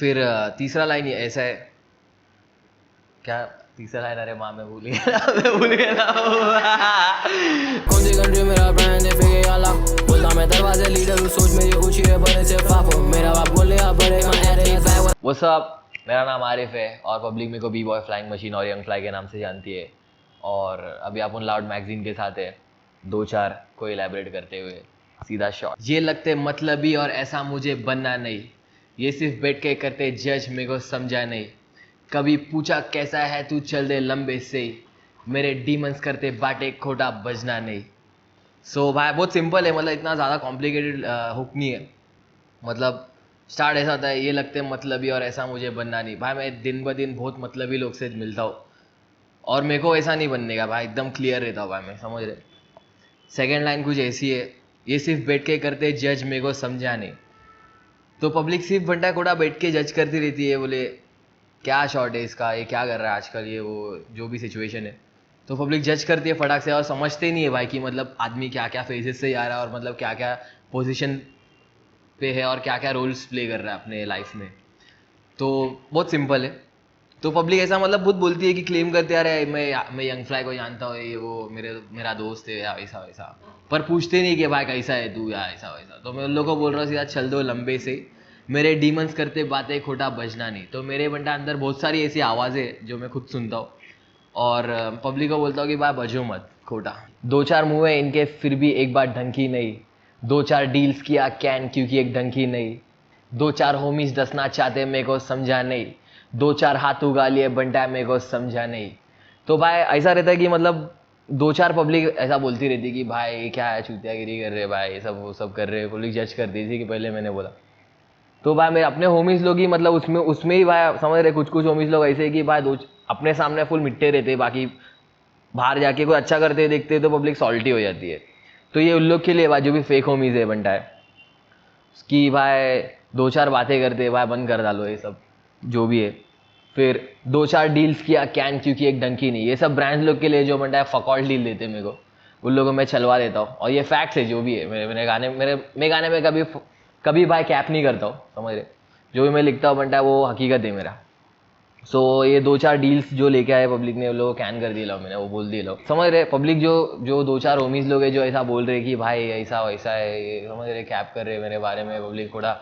फिर तीसरा लाइन ये ऐसा है, क्या तीसरा लाइन, अरे माँ मैं भूल गया ना कौन सी कंट्री मेरा ब्रांड है फिर आला बोलता मैं दरवाजे लीडर हूँ सोच मेरी ऊंची है बड़े से फाफो मेरा बाप बोले आप बड़े वो सब। मेरा नाम आरिफ है और पब्लिक मेरे को बी बॉय फ्लाइंग मशीन और यंग फ्लाई के नाम से जानती है। और अभी आप उन लाउड मैगजीन के साथ है, दो चार को इलेबरेट करते हुए सीधा शॉट। ये लगते मतलबी और ऐसा मुझे बनना नहीं, ये सिर्फ बैठ के करते जज मेरे को समझा नहीं, कभी पूछा कैसा है तू चल दे लंबे से, मेरे डीमंस करते बाटे खोटा बजना नहीं। सो भाई बहुत सिंपल है, मतलब इतना ज़्यादा कॉम्प्लिकेटेड हुक नहीं है। मतलब स्टार्ट ऐसा होता है, ये लगते मतलबी और ऐसा मुझे बनना नहीं। भाई मैं दिन ब दिन बहुत मतलबी लोग से मिलता हूँ और मेरे को ऐसा नहीं बनने का भाई, एकदम क्लियर रहता हूँ भाई मैं, समझ रहे। सेकेंड लाइन कुछ ऐसी है, ये सिर्फ बैठ के करते जज मेरे को समझा नहीं। तो पब्लिक सिर्फ बंटा कोटा बैठ के जज करती रहती है, बोले क्या शॉट है इसका, ये क्या कर रहा है आजकल, ये वो जो भी सिचुएशन है। तो पब्लिक जज करती है फटाक से और समझते नहीं है भाई कि मतलब आदमी क्या क्या फेजेस से आ रहा है और मतलब क्या क्या पोजीशन पे है और क्या क्या रोल्स प्ले कर रहा है अपने लाइफ में। तो बहुत सिंपल है। तो पब्लिक ऐसा मतलब बहुत बोलती है कि क्लेम करते आ रहे हैं मैं यंग फ्लाई को जानता हूँ, ये वो मेरा दोस्त है या ऐसा वैसा, पर पूछते नहीं कि भाई कैसा है तू या ऐसा वैसा। तो मैं उन लोगों को बोल रहा हूँ सीधा चल दो लंबे से, मेरे डीमंस करते बातें खोटा बजना नहीं। तो मेरे बंटा अंदर बहुत सारी ऐसी आवाज़ें जो मैं खुद सुनता हूँ और पब्लिक को बोलता हूँ कि भाई बजो मत खोटा। दो चार मुँह है इनके फिर भी एक बार ढंग की नहीं, दो चार डील्स किया कैन क्योंकि एक ढंग की नहीं, दो चार होमीज दसना चाहते मेरे को समझा नहीं, दो चार हाथ उगा लिए बंटा मेरे को समझा नहीं। तो भाई ऐसा रहता है कि मतलब दो चार पब्लिक ऐसा बोलती रहती है कि भाई क्या है चूतियागिरी कर रहे भाई, ये सब वो सब कर रहे, पब्लिक जज कर दी थी कि पहले मैंने बोला। तो भाई मेरे अपने होमीज लोग ही मतलब उसमें उसमें ही भाई समझ रहे, कुछ कुछ होमीज लोग ऐसे कि भाई दो अपने सामने फुल मिट्टे रहते, बाकी बाहर जाके कोई अच्छा करते देखते तो पब्लिक सॉल्टी हो जाती है। तो ये उन लोग के लिए भाई जो भी फेक होमीज है बंटा है कि भाई दो चार बातें करते भाई बंद कर डालो ये सब जो भी है। फिर दो चार डील्स किया कैन क्योंकि एक डंकी नहीं, ये सब ब्रांड्स लोग के लिए जो बंटा है फकॉल डील देते मेरे को, उन लोगों को मैं चलवा देता हूँ। और ये फैक्ट्स है जो भी है, मेरे गाने में कभी कभी भाई कैप नहीं करता हूँ, समझ रहे। जो भी मैं लिखता हूँ बंटा है वो हकीकत है मेरा। सो ये दो चार डील्स जो लेके आए पब्लिक ने, उन लोगों को कैन कर दिया मैंने, वो बोल दिया समझ रहे। पब्लिक जो जो दो चार होमीज लोग हैं जो ऐसा बोल रहे कि भाई ऐसा वैसा है, ये समझ रहे कैप कर रहे मेरे बारे में पब्लिक थोड़ा।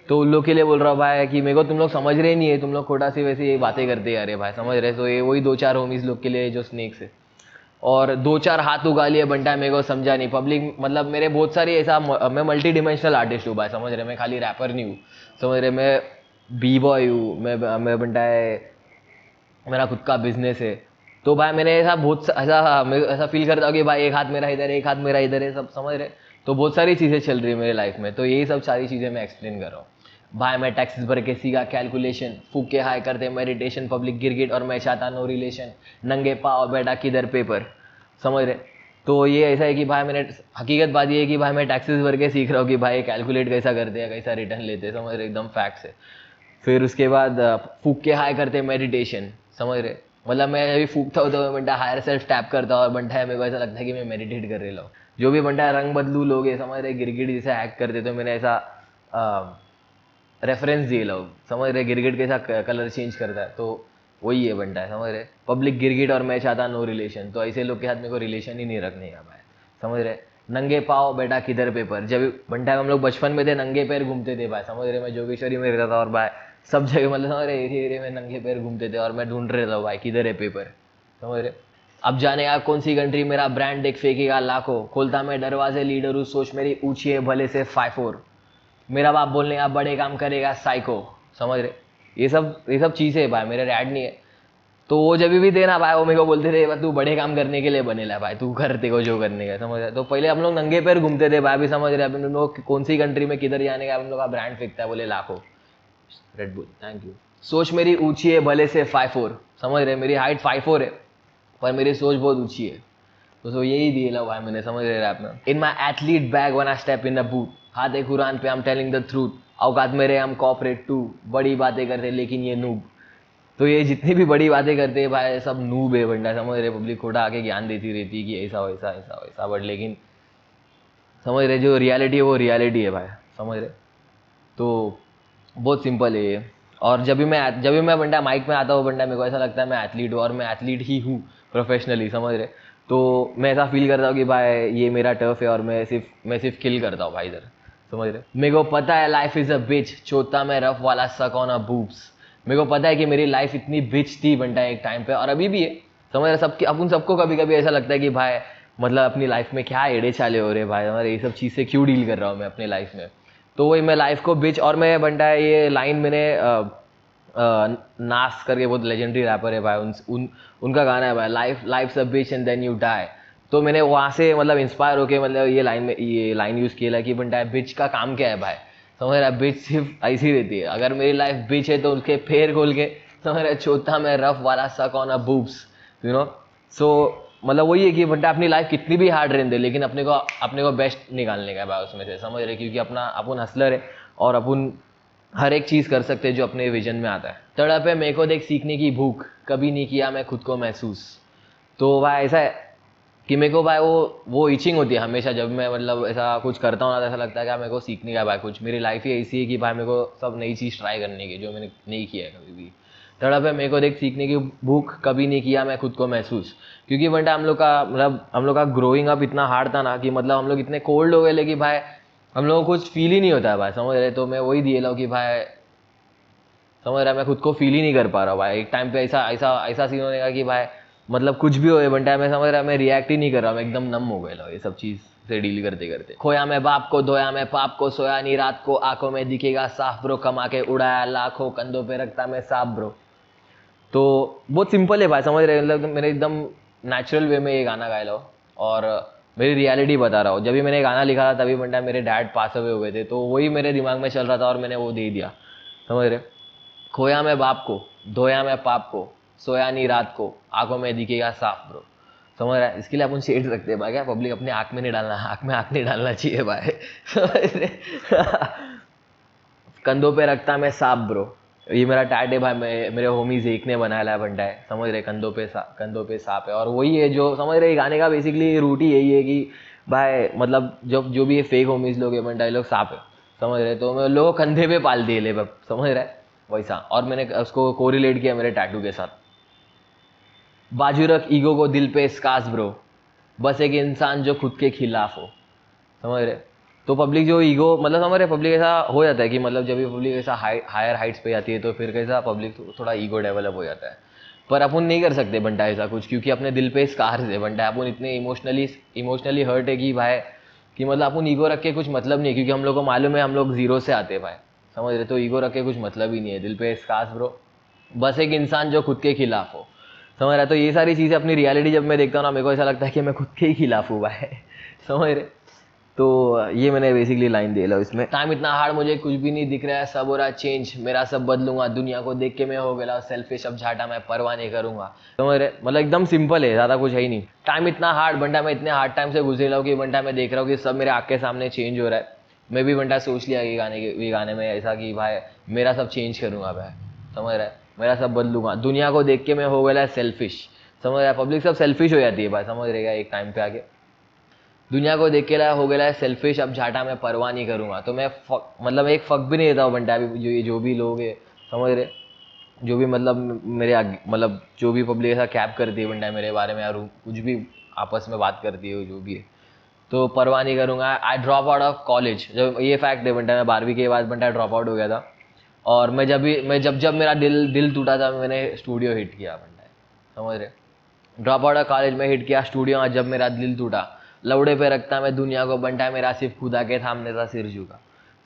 तो उन लोग के लिए बोल रहा हूँ भाई कि मेरे को तुम लोग समझ रहे नहीं है, तुम लोग खोटा सी वैसी ये बातें करते हैं अरे भाई, समझ रहे। तो ये वही दो चार होमीज लोग के लिए जो स्नेक्स है। और दो चार हाथ उगा लिए बंटा मेरे को समझा नहीं, पब्लिक मतलब मेरे बहुत सारी ऐसा, मैं मल्टी डिमेंशनल आर्टिस्ट हूँ भाई, समझ रहे। मैं खाली रैपर नहीं हूँ, समझ रहे। मैं बी बॉय हूँ, मैं बंटा है, मेरा खुद का बिजनेस है। तो भाई मैंने ऐसा बहुत ऐसा मैं ऐसा फील करता हूँ कि भाई एक हाथ मेरा इधर है एक हाथ मेरा इधर है, सब समझ रहे। तो बहुत सारी चीज़ें चल रही है मेरे लाइफ में, तो यही सब सारी चीज़ें मैं एक्सप्लेन कर रहा हूँ। भाई मैं टैक्सेस भर के सीखा कैलकुलेशन, फूक के हाई करते मेडिटेशन, पब्लिक गिरगिट और मैं चाहता नो रिलेशन, नंगे पाँव बैठा किधर पेपर, समझ रहे। तो ये ऐसा है कि भाई मैंने हकीकत बात ये है कि भाई मैं टैक्सेस भर के सीख रहा हूँ कि भाई कैलकुलेट कैसा करते हैं कैसा रिटर्न लेते हैं, समझ रहे, एकदम फैक्ट्स है। फिर उसके बाद फूक के हाई करते मेडिटेशन, समझ रहे। मतलब मैं अभी फूकता हूँ तो बंटा हायर सेल्फ टैप करता हूँ और बंटा है मेरे को ऐसा लगता है कि मैं मेडिटेट कर रहा हूँ। जो भी बंटा रंग बदलू लोग है, समझ रहे, गिरगिट जैसे एक्ट करते, तो मैंने ऐसा रेफरेंस दिए लोग, समझ रहे, गिरगिट कैसा कलर चेंज करता है, तो वही है बंटा है, समझ रहे। पब्लिक गिरगिट और मैं चाहता नो रिलेशन, तो ऐसे लोग के साथ मेरे को रिलेशन ही नहीं रखने का भाई, समझ रहे। नंगे पाँव बेटा किधर पेपर, जब बंटा हम लोग बचपन में थे नंगे पैर घूमते थे भाई, समझ रहे। मैं जोगेश्वरी में रहता था और भाई सब जगह मतलब समझ रहे एरिया एरिया में नंगे पैर घूमते थे और मैं ढूंढ रहा था भाई किधर है पेपर, समझ रहे। अब जाने का कौन सी कंट्री मेरा ब्रांड देख फेंकेगा लाखों, खोलता मैं दरवाजे लीडर हूँ सोच मेरी ऊंची है भले से 5-4, मेरा बाप बोलने का बड़े काम करेगा साइको, समझ रहे। ये सब चीज़ें है भाई, मेरे रैड नहीं है। तो वो जब भी थे ना भाई, वो मेरे को बोलते थे तू बड़े काम करने के लिए बनेला भाई, तू करते को जो करने का, समझ रहे। तो पहले हम लोग नंगे पैर घूमते थे भाई, भी समझ रहे। अभी हम लोग कौन सी कंट्री में किधर जाने का हम लोग का ब्रांड फेंकता है, बोले लाखों रेड बुल, थैंक यू। सोच मेरी ऊंची है भले से 5-4, समझ रहे। मेरी हाइट 5-4 है पर मेरी सोच बहुत ऊंची है। तो यही दिए ला भाई मैंने, समझ रहे रैप में। In my athlete bag when I step in the booth, हाथ एक कुरान पे I am telling the truth, औकात मेरे हम कॉपरेट टू, बड़ी बातें करते लेकिन ये नूब। तो ये जितनी भी बड़ी बातें करते हैं भाई सब नूब है बंडा, समझ रहे। पब्लिक खोटा आके ज्ञान देती रहती है कि ऐसा वैसा ऐसा वैसा, बट लेकिन समझ रहे जो रियलिटी है वो रियलिटी है भाई, समझ रहे। तो बहुत सिंपल है ये। और जब भी मैं बंटा माइक में आता हूँ बंटा मेरे को ऐसा लगता है मैं एथलीट हूँ और मैं एथलीट ही हूँ प्रोफेशनली, समझ रहे। तो मैं ऐसा फील करता हूँ कि भाई ये मेरा टर्फ है और मैं सिर्फ किल करता हूँ भाई इधर, समझ रहे। मेरे को पता है लाइफ इज अ बिच, चोता में रफ वाला सक ऑन अ बूब्स। मेरे को पता है कि मेरी लाइफ इतनी बिच थी बंटा एक टाइम पे और अभी भी है, समझ रहे। अपन सबको कभी कभी ऐसा लगता है कि भाई मतलब अपनी लाइफ में क्या एड़े चाले हो रहे भाई, हमारे ये सब चीज़ से क्यों डील कर रहा हूँ मैं अपनी लाइफ में। तो वही मैं लाइफ को बिच, और मैं बंटा ये लाइन मैंने नास करके बहुत लेजेंडरी रैपर है भाई, उनका गाना है भाई, life's a bitch and then you die. तो मैंने वहाँ से मतलब इंस्पायर होके मतलब ये लाइन यूज़ किया है कि बंटा बिच का काम क्या है भाई, समझ रहा है। बिच सिर्फ ऐसी रहती है, अगर मेरी लाइफ बिच है तो उसके पैर खोल के, समझ रहा है, चौथा में रफ वाला सक on a boobs, you know. सो मतलब वही है कि बंटा अपनी लाइफ कितनी भी हार्ड रहने दे लेकिन अपने को बेस्ट निकालने का है भाई उसमें से, समझ रहे। क्योंकि अपन हसलर है और अपन हर एक चीज़ कर सकते हैं जो अपने विजन में आता है। तड़प है मेरे को देख सीखने की भूख, कभी नहीं किया मैं खुद को महसूस। तो भाई ऐसा है कि मेरे को भाई वो इचिंग होती है हमेशा, जब मैं मतलब ऐसा कुछ करता हूँ ना तो ऐसा लगता है कि मेरे को सीखने का भाई कुछ, मेरी लाइफ ही ऐसी है कि भाई मेरे को सब नई चीज़ ट्राई करने की जो मैंने नहीं किया है कभी भी। तड़प है मेरे को देख सीखने की भूख, कभी नहीं किया मैं खुद को महसूस। क्योंकि बंटा हम लोग का ग्रोइंग अप इतना हार्ड था ना कि मतलब हम लोग इतने कोल्ड हो गए लेकिन भाई हम लोगों को कुछ फील ही नहीं होता है भाई, समझ रहे। तो मैं वही दिए ला कि भाई समझ रहा है मैं खुद को फील ही नहीं कर पा रहा हूँ भाई। एक टाइम पे ऐसा सीन होने का कि भाई मतलब कुछ भी हो बंटा मैं समझ रहा मैं रिएक्ट ही नहीं कर रहा, मैं एकदम नम हो गया ये सब चीज़ से डील करते करते। खोया मैं बाप को, धोया मैं पाप को, सोया नहीं रात को, आंखों में दिखेगा साफ ब्रो, कमा के उड़ाया लाखों, कंधों पे रखता मैं साफ ब्रो। तो बहुत सिंपल है भाई, समझ रहे। मतलब मेरे एकदम नेचुरल वे में ये गाना गाया लो और मेरी रियलिटी बता रहा हूँ। जब भी मैंने गाना लिखा था तभी बंटा मेरे डैड पास अवे हो गए थे, तो वही मेरे दिमाग में चल रहा था और मैंने वो दे दिया, समझ रहे। खोया मैं बाप को, धोया मैं पाप को, सोया नहीं रात को, आंखों में दिखेगा साफ ब्रो, समझ रहा है। इसके लिए अपन शेड सकते हैं भाई, क्या पब्लिक अपने आँख में नहीं डालना, आँख में आँख नहीं डालना चाहिए भाई। कंधों पे रखता मैं सांप ब्रो, ये मेरा टैट है भाई, मेरे होमीज एक ने बनाया है बंटा है, समझ रहे। कंधों पे सांप है और वही है जो समझ रहे गाने का बेसिकली रूट ही यही है कि भाई मतलब जो भी ये फेक होमीज लोग है बंटा ये लोग सांप है, समझ रहे। तो मैं लोगों कंधे पे पाल दिए ले, समझ रहे वैसा। और मैंने उसको कोरिलेट किया मेरे टैटू के साथ। बाजू रख ईगो को दिल पे स्कास ब्रो, बस एक इंसान जो खुद के खिलाफ हो, समझ रहे। तो पब्लिक जो ईगो मतलब समझ रहे, पब्लिक ऐसा हो जाता है कि मतलब जब भी पब्लिक ऐसा हायर हाइट्स पे जाती है तो फिर कैसा पब्लिक थोड़ा ईगो डेवलप हो जाता है। पर अपन नहीं कर सकते बंटा ऐसा कुछ, क्योंकि अपने दिल पे स्कार है बंटा, अपन इतने इमोशनली हर्ट है कि भाई कि मतलब अपन ईगो रख के कुछ मतलब नहीं है, क्योंकि हम लोग को मालूम है हम लोग जीरो से आते हैं भाई, समझ रहे। तो ईगो रख के कुछ मतलब ही नहीं है, दिल पे स्कार्स ब्रो, बस एक इंसान जो खुद के खिलाफ हो, समझ रहा है। तो ये सारी चीज़ें अपनी रियलिटी जब मैं देखता हूँ ना मेरे को ऐसा लगता है कि मैं खुद के ही खिलाफ हूँ भाई, समझ रहे। तो ये मैंने बेसिकली लाइन दे ला इसमें। टाइम इतना हार्ड मुझे कुछ भी नहीं दिख रहा है, सब हो रहा चेंज, मेरा सब बदलूंगा, दुनिया को देख के मैं हो गया सेल्फिश, अब झाटा मैं परवाह नहीं करूंगा, समझ रहे। मतलब एकदम सिंपल है, ज़्यादा कुछ है ही नहीं। टाइम इतना हार्ड बंटा, मैं इतने हार्ड टाइम से गुजरे रहा हूँ कि बंटा मैं देख रहा हूँ कि सब मेरे आँख के सामने चेंज हो रहा है। मैं भी बंटा सोच लिया ये गाने में ऐसा कि भाई मेरा सब चेंज करूँगा भाई, समझ रहा है, मेरा सब बदलूंगा, दुनिया को देख के मैं हो गया सेल्फिश, समझ रहा है। पब्लिक सब सेल्फिश हो जाती है भाई, समझ रहेगा एक टाइम पे आके, दुनिया को देख के लाया हो गया है सेल्फिश, अब झाटा मैं परवाह नहीं करूँगा। तो मैं मतलब एक फक भी नहीं देता हूँ बंटा, अभी जो भी लोग है, समझ रहे, जो भी मतलब मेरे आगे मतलब जो भी पब्लिक ऐसा कैप करती है बंटा मेरे बारे में, यार कुछ भी आपस में बात करती है जो भी है, तो परवाह नहीं करूँगा। आई ड्रॉप आउट ऑफ कॉलेज, जब ये फैक्ट है बंटा, मैं 12वीं के बाद बंटा ड्रॉप आउट हो गया था। और मैं जब मेरा दिल टूटा था मैंने स्टूडियो हिट किया बंटा, समझ रहे। ड्रॉप आउट ऑफ कॉलेज में हिट किया स्टूडियो, जब मेरा दिल टूटा, लौड़े पे रखता मैं दुनिया को बंटा, मेरा सिर्फ खुदा के सामने था सिर झुका,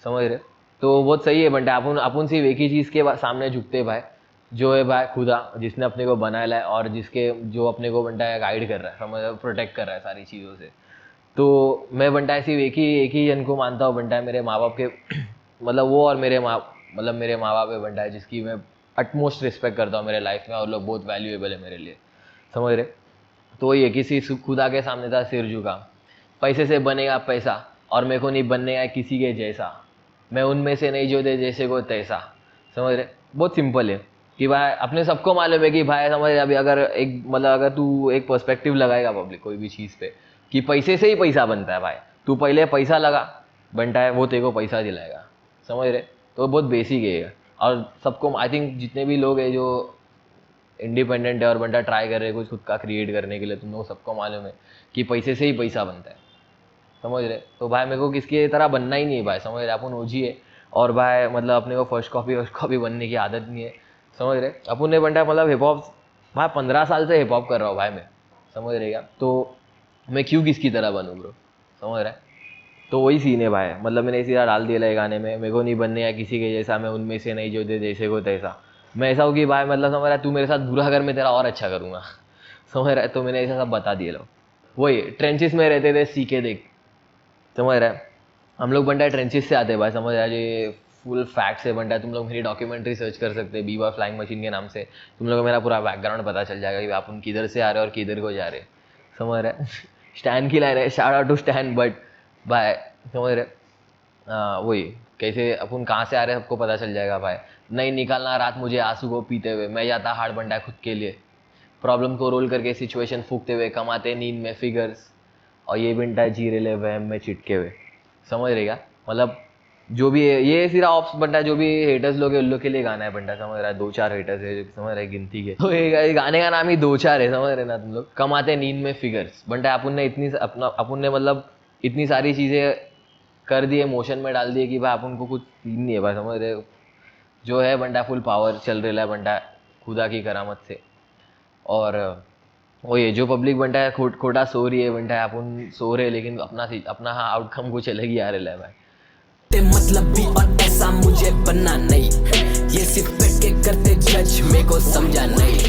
समझ रहे। तो बहुत सही है बंटा, अपन सिर्फ एक ही चीज़ के सामने झुकते भाई, जो है भाई खुदा, जिसने अपने को बनाया है और जो अपने को बंटा गाइड कर रहा है, समझ, प्रोटेक्ट कर रहा है सारी चीज़ों से। तो मैं बंटा सिर्फ एक ही जन को मानता हूँ बंटा, मेरे माँ बाप के मतलब वो और मेरे माँ बाप है बंटा, जिसकी मैं अटमोस्ट रिस्पेक्ट करता हूँ मेरे लाइफ में, और लोग बहुत वैल्यूएबल है मेरे लिए, समझ रहे। तो ये किसी खुदा के सामने था सिर झुका, पैसे से बनेगा पैसा और मेरे को नहीं बनने का किसी के जैसा, मैं उनमें से नहीं जो दे जैसे को तैसा, समझ रहे। बहुत सिंपल है कि भाई अपने सबको मालूम है कि भाई समझ रहे, अभी अगर तू एक पर्सपेक्टिव लगाएगा पब्लिक कोई भी चीज़ पे कि पैसे से ही पैसा बनता है भाई, तू पहले पैसा लगा बनता है, वो तेरे को पैसा दिलाएगा, समझ रहे। तो बहुत बेसिक है। और सबको आई थिंक जितने भी लोग हैं जो इंडिपेंडेंट है और बंदा ट्राई कर रहे हैं कुछ खुद का क्रिएट करने के लिए, तुम लोग सबको मालूम है कि पैसे से ही पैसा बनता है, समझ रहे। तो भाई मेरे को किसकी तरह बनना ही नहीं है भाई, समझ रहे। अपन ओजी है और भाई मतलब अपने को फर्स्ट कॉपी बनने की आदत नहीं है, समझ रहे। अपन ने बंटा मतलब हिप हॉप भाई 15 साल से हिप हॉप कर रहा हूँ भाई मैं, समझ रहेगा। तो मैं क्यों किसकी तरह बनूँ ब्रो, समझ रहा है। तो वही सीन है भाई, मतलब मैंने इसी तरह डाल दिया है गाने में, मेरे को नहीं बनने या किसी के जैसा, मैं उनमें से नहीं जो दे जैसे को तैसा। मैं ऐसा हूँ कि भाई मतलब समझ रहा है, तू मेरे साथ बुरा कर मैं तेरा और अच्छा करूँगा, समझ रहा है। तो मैंने ऐसा सब बता दिए लोग, वही ट्रेंचेस में रहते थे, सीखे देख, समझ रहा है। हम लोग बंटा ट्रेंचेस से आते हैं भाई, समझ रहा है। ये फुल फैक्ट से बंटा, तुम लोग मेरी डॉक्यूमेंट्री सर्च कर सकते हैं B-Boy फ्लाइंग मशीन के नाम से, तुम लोग को मेरा पूरा बैकग्राउंड पता चल जाएगा कि आप उन किधर से आ रहे हैं और किधर को जा रहे हैं, समझ रहे हैं। स्टैन की लाइन है, shout out to Stan, but भाई समझ रहे। वही कैसे अपन कहाँ से आ रहे हैं सबको पता चल जाएगा भाई। नहीं निकालना रात मुझे आंसू को पीते हुए, मैं जाता हार्ड बंटा खुद के लिए, प्रॉब्लम को रोल करके सिचुएशन फूकते हुए, कमाते नींद में फिगर्स, और ये बंटा जी रहे वहम में चिटके हुए, समझ रहेगा। मतलब जो भी है ये सिरा ऑप्स बंटा, जो भी हेटर्स लोग हैं उन लोग के लिए गाना है बंटा, समझ रहा है। 2-4 हेटर्स है जो समझ रहे गिनती के, तो ये गाने का नाम ही 2-4 है, समझ रहे ना तुम लोग। कमाते नींद में फिगर्स बंटा, अपन ने मतलब इतनी सारी चीज़ें कर दिए, मोशन में डाल दिए कि भाई अपन को कुछ सीन नहीं है भाई, समझ रहे। जो है बंटा फुल पावर चल रहा है बंटा खुदा की करामत से। और वो ये जो पब्लिक बंटा है खोटा सो रही है बंटा, अपन सो रहे लेकिन अपना हाँ आउटकम कुछ अलग ही आ रहा है भाई। मतलब भी और ऐसा मुझे बनना नहीं, ये सिर्फ बैठ के करते जज मेरे को समझा नहीं।